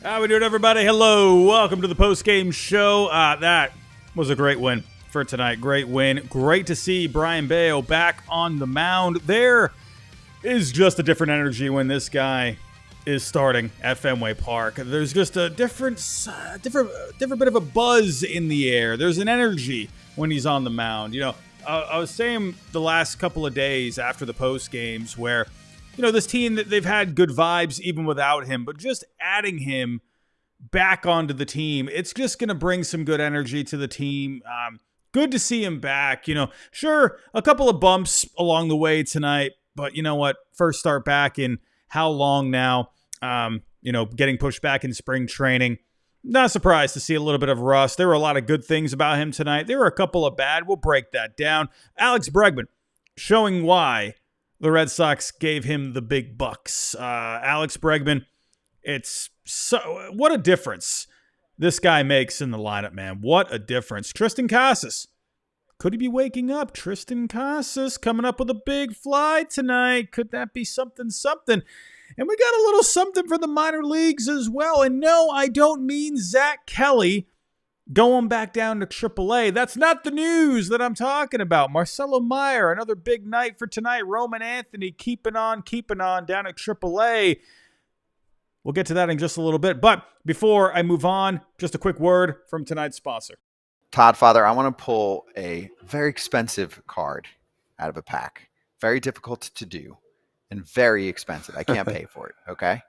How we doing, everybody? Hello. Welcome to the Postgame show. That was a great win for tonight. Great win. Great to see Brayan Bello back on the mound. There is just a different energy when this guy is starting at Fenway Park. There's just a different bit of a buzz in the air. There's an energy when he's on the mound. You know, I was saying the last couple of days after the post games where, you know, this team, they've had good vibes even without him, but just adding him back onto the team, it's just going to bring some good energy to the team. Good to see him back. You know, sure, a couple of bumps along the way tonight, but you know what? First start back in how long now? You know, getting pushed back in spring training. Not surprised to see a little bit of rust. There were a lot of good things about him tonight. There were a couple of bad. We'll break that down. Alex Bregman showing why the Red Sox gave him the big bucks. Alex Bregman, what a difference this guy makes in the lineup, man. What a difference. Tristan Casas. Could he be waking up? Tristan Casas coming up with a big fly tonight. Could that be something? And we got a little something for the minor leagues as well. And no, I don't mean Zach Kelly going back down to AAA. That's not the news that I'm talking about. Marcelo Meyer, another big night for tonight. Roman Anthony keeping on down at AAA. We'll get to that in just a little bit. But before I move on, just a quick word from tonight's sponsor. Todd, Father, I want to pull a very expensive card out of a pack. Very difficult to do and very expensive. I can't pay for it, okay?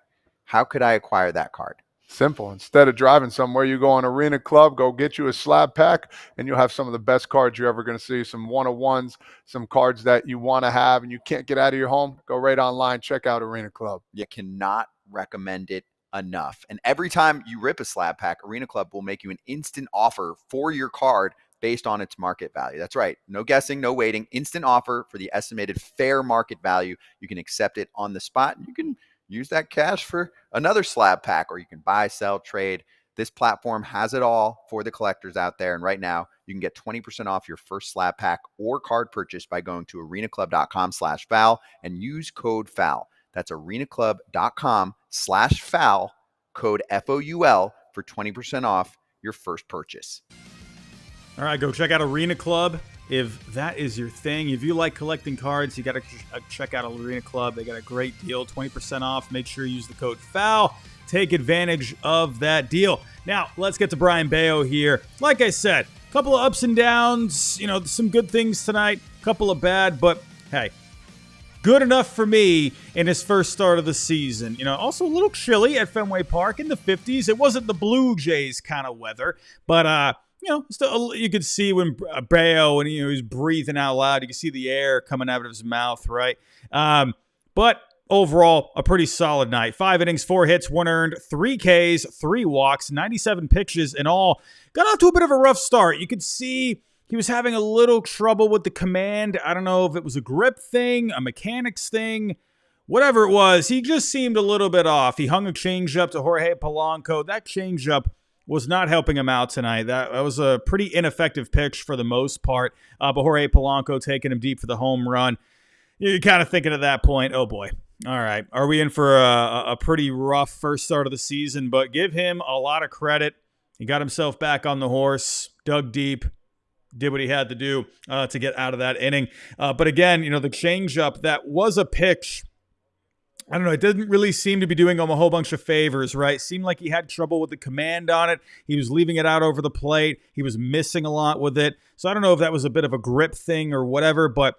How could I acquire that card? Simple. Instead of driving somewhere, you go on Arena Club, go get you a slab pack, and you'll have some of the best cards you're ever going to see. Some one-of-ones, some cards that you want to have and you can't get out of your home. Go right online, check out Arena Club. You cannot recommend it enough. And every time you rip a slab pack, Arena Club will make you an instant offer for your card based on its market value. That's right. No guessing, no waiting. Instant offer for the estimated fair market value. You can accept it on the spot. You can use that cash for another slab pack, or you can buy, sell, trade. This platform has it all for the collectors out there. And right now, you can get 20% off your first slab pack or card purchase by going to arenaclub.com/foul and use code FOUL. That's arenaclub.com/foul, code FOUL for 20% off your first purchase. All right, go check out Arena Club if that is your thing. If you like collecting cards, you got to check out Arena Club. They got a great deal, 20% off. Make sure you use the code FOUL. Take advantage of that deal. Now, let's get to Brayan Bello here. Like I said, a couple of ups and downs, you know, some good things tonight, a couple of bad, but hey, good enough for me in his first start of the season. You know, also a little chilly at Fenway Park in the 50s. It wasn't the Blue Jays kind of weather, but you know, still, you could see when Bello and he was breathing out loud. You could see the air coming out of his mouth, right? But overall, a pretty solid night. 5 innings, 4 hits, 1 earned, 3 Ks, 3 walks, 97 pitches in all. Got off to a bit of a rough start. You could see he was having a little trouble with the command. I don't know if it was a grip thing, a mechanics thing, whatever it was. He just seemed a little bit off. He hung a changeup to Jorge Polanco. That changeup was not helping him out tonight. That was a pretty ineffective pitch for the most part. But Jorge Polanco taking him deep for the home run. You're kind of thinking at that point, oh boy, all right, are we in for a pretty rough first start of the season? But give him a lot of credit. He got himself back on the horse, dug deep, did what he had to do to get out of that inning. But again, you know, the changeup, that was a pitch. I don't know. It didn't really seem to be doing him a whole bunch of favors, right? Seemed like he had trouble with the command on it. He was leaving it out over the plate. He was missing a lot with it. So I don't know if that was a bit of a grip thing or whatever, but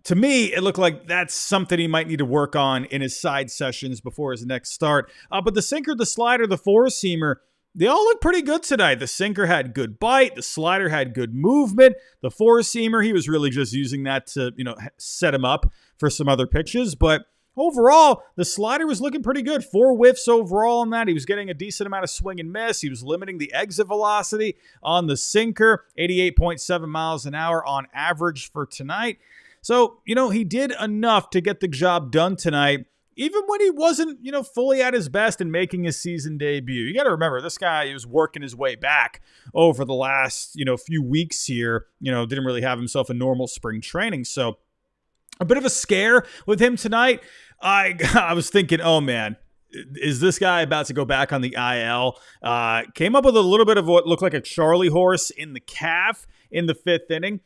to me, it looked like that's something he might need to work on in his side sessions before his next start. But the sinker, the slider, the four-seamer, they all look pretty good tonight. The sinker had good bite. The slider had good movement. The four-seamer, he was really just using that to, you know, set him up for some other pitches. But overall, the slider was looking pretty good. 4 whiffs overall on that. He was getting a decent amount of swing and miss. He was limiting the exit velocity on the sinker, 88.7 miles an hour on average for tonight. So, you know, he did enough to get the job done tonight, even when he wasn't, you know, fully at his best and making his season debut. You got to remember, this guy, he was working his way back over the last, you know, few weeks here. You know, didn't really have himself a normal spring training. So a bit of a scare with him tonight. I was thinking, oh man, is this guy about to go back on the IL? Came up with a little bit of what looked like a Charlie horse in the calf in the 5th inning.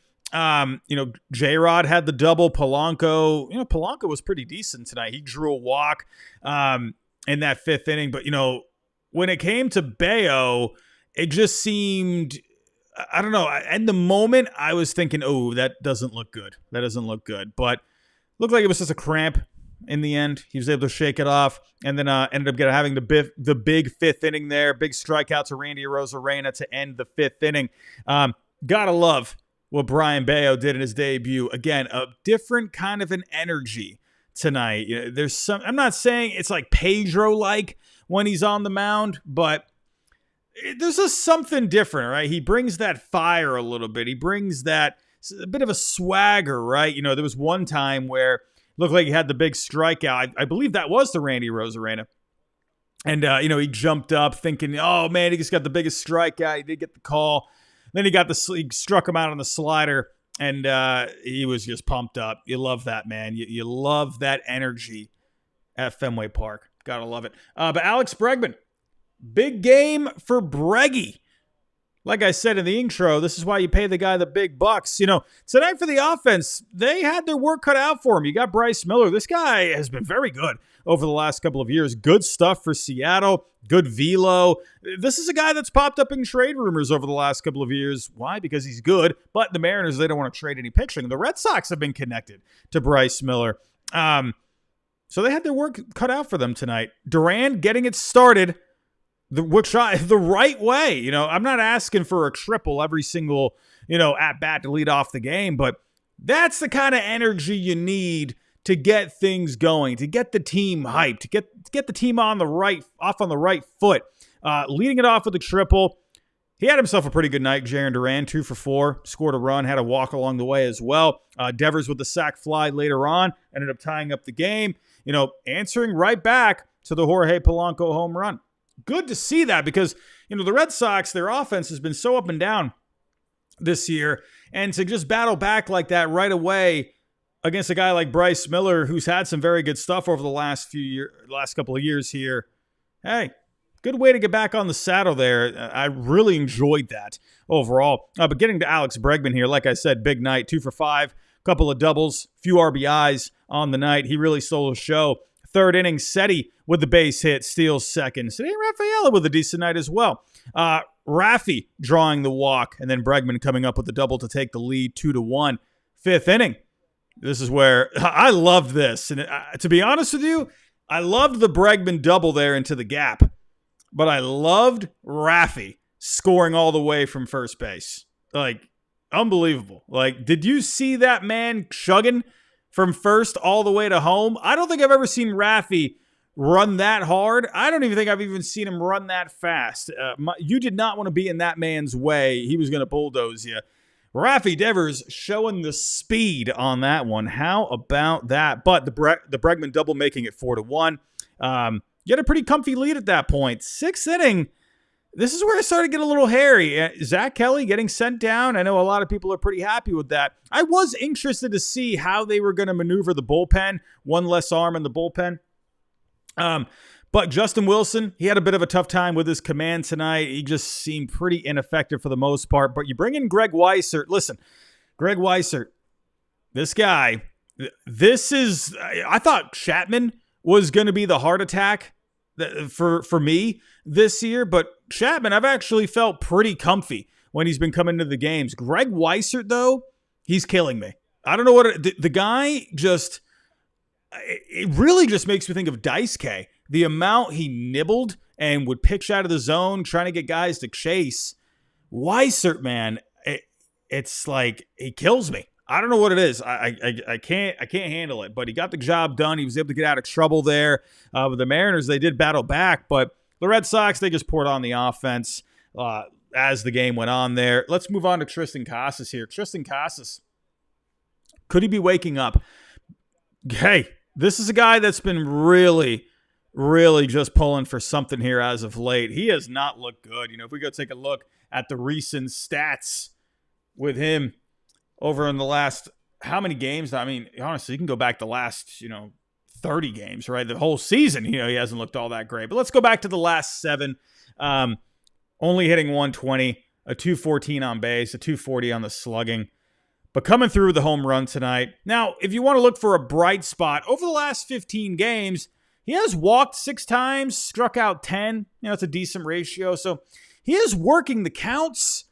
J-Rod had the double. Polanco, Polanco was pretty decent tonight. He drew a walk in that 5th inning. But, when it came to Bello, it just seemed, I don't know. In the moment, I was thinking, oh, that doesn't look good. That doesn't look good. But looked like it was just a cramp in the end. He was able to shake it off, and then ended up having the big 5th inning there. Big strikeout to Randy Arozarena to end the 5th inning. Gotta love what Brayan Bello did in his debut. Again, a different kind of an energy tonight. There's some, I'm not saying it's like Pedro-like when he's on the mound, but there's just something different, right? He brings that fire a little bit. He brings that a bit of a swagger, right? There was one time where it looked like he had the big strikeout. I believe that was the Randy Arozarena. And, he jumped up thinking, oh, man, he just got the biggest strikeout. He did get the call. Then he struck him out on the slider, and he was just pumped up. You love that, man. You love that energy at Fenway Park. Gotta love it. But Alex Bregman, big game for Breggy. Like I said in the intro, this is why you pay the guy the big bucks. Tonight for the offense, they had their work cut out for him. You got Bryce Miller. This guy has been very good over the last couple of years. Good stuff for Seattle. Good velo. This is a guy that's popped up in trade rumors over the last couple of years. Why? Because he's good. But the Mariners, they don't want to trade any pitching. The Red Sox have been connected to Bryce Miller. So they had their work cut out for them tonight. Duran getting it started the right way. I'm not asking for a triple every single, at bat to lead off the game, but that's the kind of energy you need to get things going, to get the team hyped, to get the team on the right foot. Leading it off with a triple. He had himself a pretty good night. Jarren Duran, 2 for 4, scored a run, had a walk along the way as well. Devers with the sac fly later on, ended up tying up the game. Answering right back to the Jorge Polanco home run. Good to see that because, the Red Sox, their offense has been so up and down this year. And to just battle back like that right away against a guy like Bryce Miller, who's had some very good stuff over the last couple of years here. Hey, good way to get back on the saddle there. I really enjoyed that overall. But getting to Alex Bregman here, like I said, big night, 2 for 5, couple of doubles, few RBIs on the night. He really stole the show. 3rd inning, Seti with the base hit, steals second. Today, Rafaela with a decent night as well. Raffy drawing the walk, and then Bregman coming up with the double to take the lead, 2-1. 5th inning. This is where I loved this. And to be honest with you, I loved the Bregman double there into the gap. But I loved Raffy scoring all the way from first base. Like, unbelievable. Like, did you see that man chugging from first all the way to home? I don't think I've ever seen Raffy run that hard. I don't even think I've even seen him run that fast. You did not want to be in that man's way. He was going to bulldoze you. Raffy Devers showing the speed on that one. How about that? But the Bregman double making it 4-1. You had a pretty comfy lead at that point. 6th inning. This is where it started to get a little hairy. Zach Kelly getting sent down. I know a lot of people are pretty happy with that. I was interested to see how they were going to maneuver the bullpen. One less arm in the bullpen. But Justin Wilson, he had a bit of a tough time with his command tonight. He just seemed pretty ineffective for the most part. But you bring in Greg Weissert. Listen, Greg Weissert, this guy, I thought Chapman was going to be the heart attack for me this year. But Chapman, I've actually felt pretty comfy when he's been coming to the games. Greg Weissert, though, he's killing me. I don't know what the guy just, it really just makes me think of Dice K. The amount he nibbled and would pitch out of the zone, trying to get guys to chase. Weissert, man, it's like he kills me. I don't know what it is. I can't handle it. But he got the job done. He was able to get out of trouble there. With the Mariners, they did battle back, but the Red Sox, they just poured on the offense as the game went on there. Let's move on to Tristan Casas here. Tristan Casas, could he be waking up? Hey, this is a guy that's been really just pulling for something here as of late. He has not looked good. If we go take a look at the recent stats with him over in the last, how many games? I mean, honestly, you can go back the last, 30 games, right? The whole season, he hasn't looked all that great. But let's go back to the last 7. Only hitting 120, a 214 on base, a 240 on the slugging. But coming through the home run tonight. Now, if you want to look for a bright spot, over the last 15 games, he has walked 6 times, struck out 10. It's a decent ratio. So he is working the counts.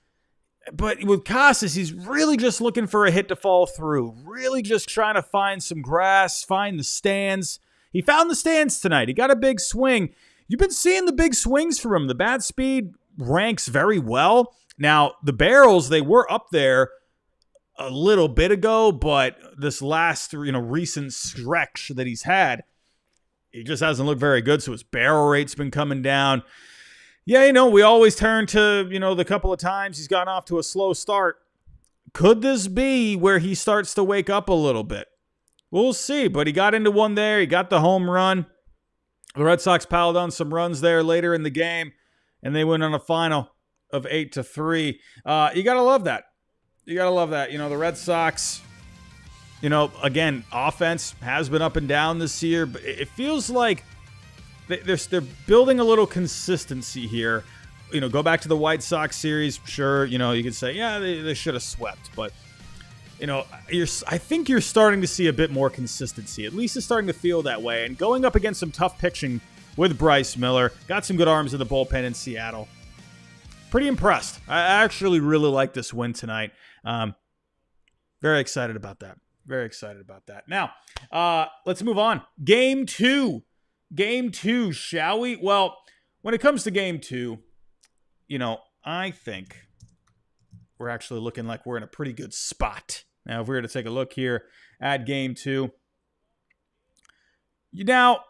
But with Casas, he's really just looking for a hit to fall through. Really just trying to find some grass, find the stands. He found the stands tonight. He got a big swing. You've been seeing the big swings from him. The bat speed ranks very well. Now, the barrels, they were up there a little bit ago, but this last recent stretch that he's had, he just hasn't looked very good. So his barrel rate's been coming down. Yeah, we always turn to, the couple of times he's gotten off to a slow start. Could this be where he starts to wake up a little bit? We'll see, but he got into one there. He got the home run. The Red Sox piled on some runs there later in the game, and they went on a final of 8-3. You got to love that. You got to love that. The Red Sox, again, offense has been up and down this year, but it feels like they're building a little consistency here. Go back to the White Sox series. Sure, you could say, yeah, they should have swept. But, I think you're starting to see a bit more consistency. At least it's starting to feel that way. And going up against some tough pitching with Bryce Miller. Got some good arms in the bullpen in Seattle. Pretty impressed. I actually really like this win tonight. Very excited about that. Very excited about that. Now, let's move on. Game 2. Game 2, shall we? Well, when it comes to Game 2, I think we're actually looking like we're in a pretty good spot. Now, if we were to take a look here at Game 2. Now,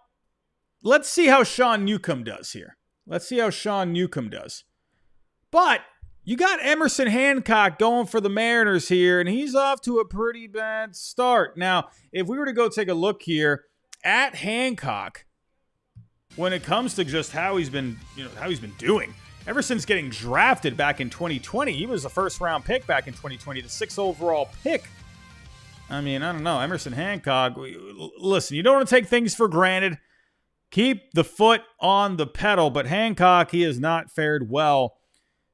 let's see how Sean Newcomb does here. Let's see how Sean Newcomb does. But you got Emerson Hancock going for the Mariners here, and he's off to a pretty bad start. Now, if we were to go take a look here at Hancock, when it comes to just how he's been doing, ever since getting drafted back in 2020, he was a first-round pick back in 2020, the 6th overall pick. I don't know. Emerson Hancock, listen, you don't want to take things for granted. Keep the foot on the pedal, but Hancock, he has not fared well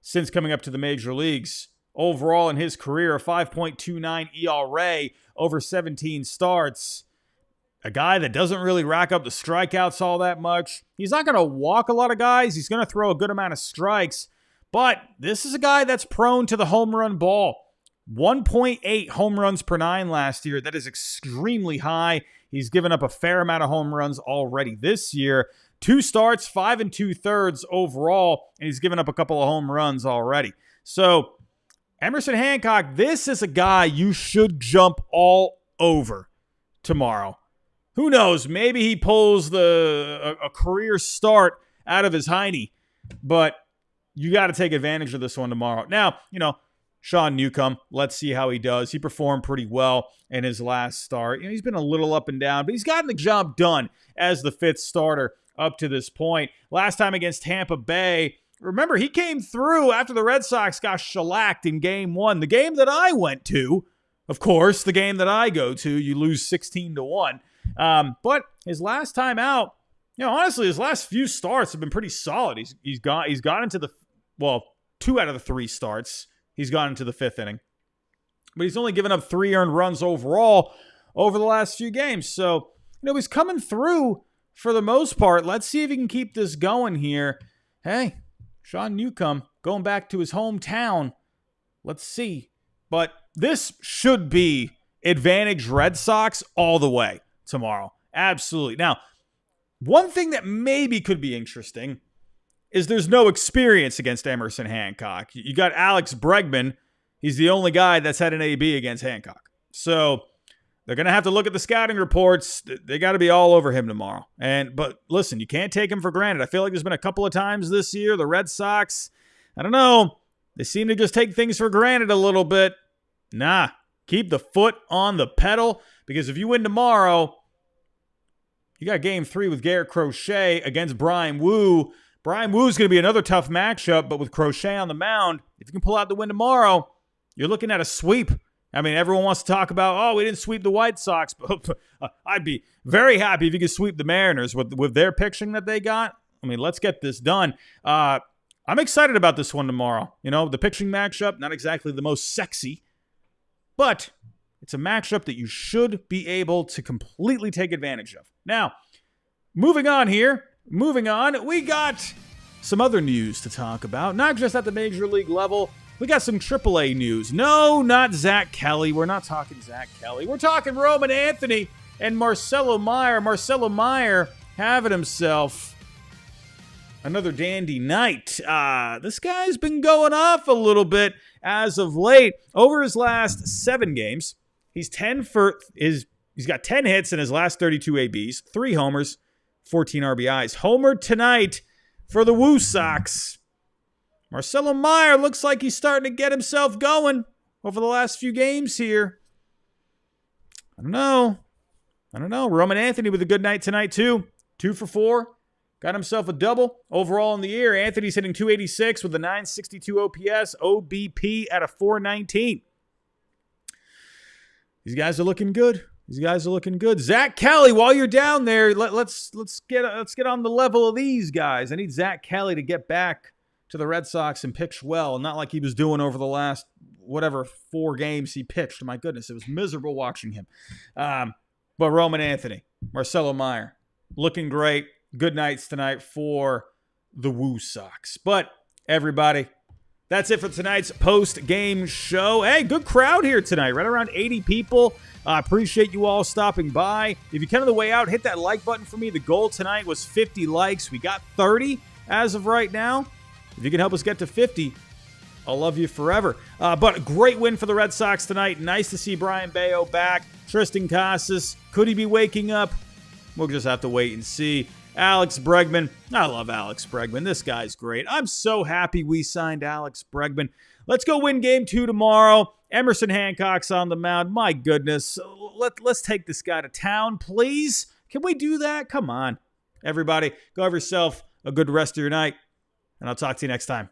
since coming up to the major leagues. Overall in his career, a 5.29 ERA over 17 starts. A guy that doesn't really rack up the strikeouts all that much. He's not going to walk a lot of guys. He's going to throw a good amount of strikes. But this is a guy that's prone to the home run ball. 1.8 home runs per 9 last year. That is extremely high. He's given up a fair amount of home runs already this year. 2 starts, 5 2/3 overall, and he's given up a couple of home runs already. So, Emerson Hancock, this is a guy you should jump all over tomorrow. Who knows? Maybe he pulls a career start out of his hiney, but you got to take advantage of this one tomorrow. Now, Sean Newcomb, let's see how he does. He performed pretty well in his last start. He's been a little up and down, but he's gotten the job done as the 5th starter up to this point. Last time against Tampa Bay, remember, he came through after the Red Sox got shellacked in Game 1. The game that I went to, of course, the game that I go to, you lose 16-1. But his last time out, honestly, his last few starts have been pretty solid. He's got into the 2 out of the 3 starts. He's gone into the 5th inning. But he's only given up 3 earned runs overall over the last few games. So, he's coming through for the most part. Let's see if he can keep this going here. Hey, Sean Newcomb going back to his hometown. Let's see. But this should be advantage Red Sox all the way tomorrow. Absolutely. Now, one thing that maybe could be interesting is there's no experience against Emerson Hancock. You got Alex Bregman. He's the only guy that's had an AB against Hancock. So they're going to have to look at the scouting reports. They got to be all over him tomorrow. But listen, you can't take him for granted. I feel like there's been a couple of times this year, the Red Sox, I don't know, they seem to just take things for granted a little bit. Nah, keep the foot on the pedal, because if you win tomorrow, you got Game 3 with Garrett Crochet against Brian Wu. Brian Wu's going to be another tough matchup, but with Crochet on the mound, if you can pull out the win tomorrow, you're looking at a sweep I mean, everyone wants to talk about, oh, we didn't sweep the White Sox, but I'd be very happy if you could sweep the Mariners with their pitching that they got. I mean, let's get this done. I'm excited about this one tomorrow. You know, the pitching matchup, not exactly the most sexy, but it's a matchup that you should be able to completely take advantage of. Now, moving on, we got some other news to talk about, not just at the major league level. We got some AAA news. No, not Zach Kelly. We're not talking Zach Kelly. We're talking Roman Anthony and Marcelo Meyer. Marcelo Meyer having himself another dandy night. This guy's been going off a little bit as of late. Over his last 7 games, he's got 10 hits in his last 32 ABs, 3 homers, 14 RBIs. Homer tonight for the Woo Sox. Marcelo Meyer looks like he's starting to get himself going over the last few games here. I don't know. Roman Anthony with a good night tonight, too. 2 for 4. Got himself a double. Overall in the year, Anthony's hitting .286 with a .962 OPS, OBP at a .419. These guys are looking good. Zach Kelly, while you're down there, let's get on the level of these guys. I need Zach Kelly to get back to the Red Sox and pitch well, not like he was doing over the last 4 games he pitched. My goodness, it was miserable watching him. But Roman Anthony, Marcelo Meyer, looking great. Good nights tonight for the Woo Sox. But everybody, that's it for tonight's post-game show. Hey, good crowd here tonight, right around 80 people. I appreciate you all stopping by. If you come on the way out, hit that like button for me. The goal tonight was 50 likes. We got 30 as of right now. If you can help us get to 50, I'll love you forever. But a great win for the Red Sox tonight. Nice to see Brayan Bello back. Tristan Casas, could he be waking up? We'll just have to wait and see. Alex Bregman. I love Alex Bregman. This guy's great. I'm so happy we signed Alex Bregman. Let's go win game 2 tomorrow. Emerson Hancock's on the mound. My goodness. Let's take this guy to town, please. Can we do that? Come on. Everybody, go have yourself a good rest of your night, and I'll talk to you next time.